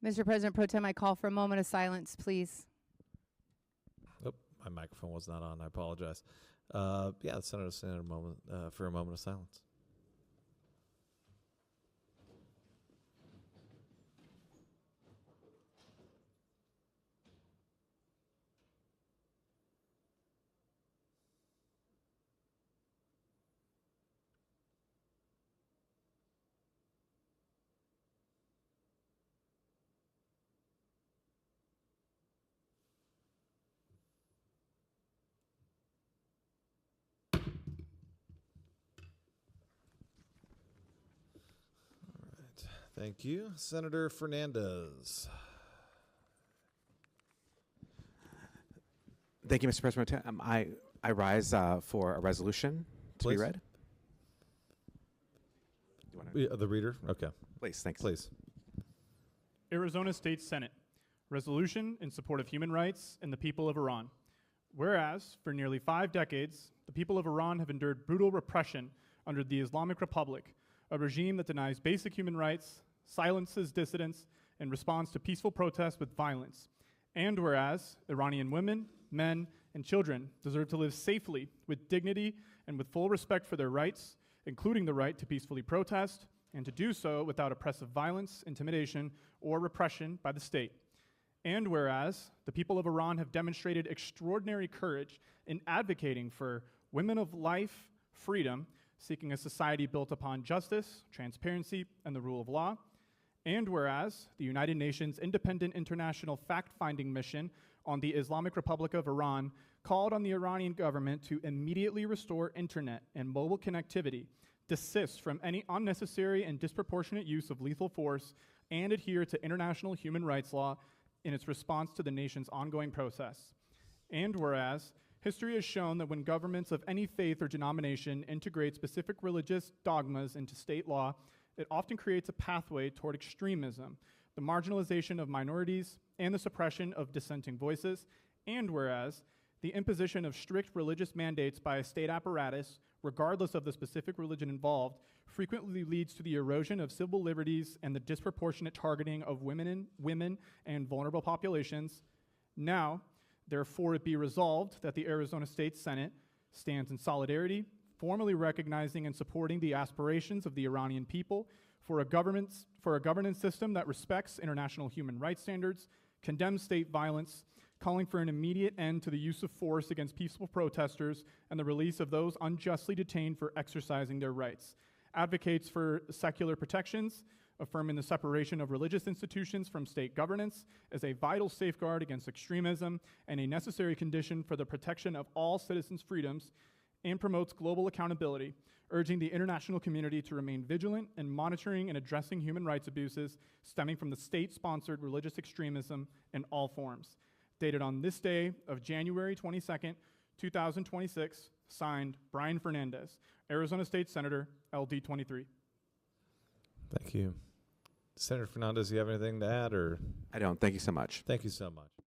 Mr. President Pro Tem, I call for a moment of silence, please. Oh, my microphone was not on. I apologize. Yeah, the Senator stand a moment for a moment of silence. Thank you. Senator Fernandez. Thank you, Mr. President. I rise for a resolution to Please. be read. The reader? Okay. Please, thanks. Please. Arizona State Senate. Resolution in support of human rights and the people of Iran. Whereas, for nearly 5 decades, the people of Iran have endured brutal repression under the Islamic Republic, a regime that denies basic human rights, silences dissidents, and responds to peaceful protests with violence. And whereas Iranian women, men, and children deserve to live safely, with dignity, and with full respect for their rights, including the right to peacefully protest, and to do so without oppressive violence, intimidation, or repression by the state. And whereas the people of Iran have demonstrated extraordinary courage in advocating for women of life, freedom, seeking a society built upon justice, transparency, and the rule of law. And whereas the United Nations Independent International Fact-Finding Mission on the Islamic Republic of Iran called on the Iranian government to immediately restore internet and mobile connectivity, desist from any unnecessary and disproportionate use of lethal force, and adhere to international human rights law in its response to the nation's ongoing protests. And whereas history has shown that when governments of any faith or denomination integrate specific religious dogmas into state law, it often creates a pathway toward extremism, the marginalization of minorities, and the suppression of dissenting voices. And whereas the imposition of strict religious mandates by a state apparatus, regardless of the specific religion involved, frequently leads to the erosion of civil liberties and the disproportionate targeting of women and vulnerable populations. Now, therefore, it be resolved that the Arizona State Senate stands in solidarity, formally recognizing and supporting the aspirations of the Iranian people for a governance system that respects international human rights standards, condemns state violence, calling for an immediate end to the use of force against peaceful protesters and the release of those unjustly detained for exercising their rights, advocates for secular protections, affirming the separation of religious institutions from state governance as a vital safeguard against extremism and a necessary condition for the protection of all citizens' freedoms, and promotes global accountability, urging the international community to remain vigilant in monitoring and addressing human rights abuses stemming from the state-sponsored religious extremism in all forms. Dated on this day of January 22nd, 2026, signed Brian Fernandez, Arizona State Senator, LD 23. Thank you. Senator Fernandez, do you have anything to add? Or I don't. Thank you so much. Thank you so much.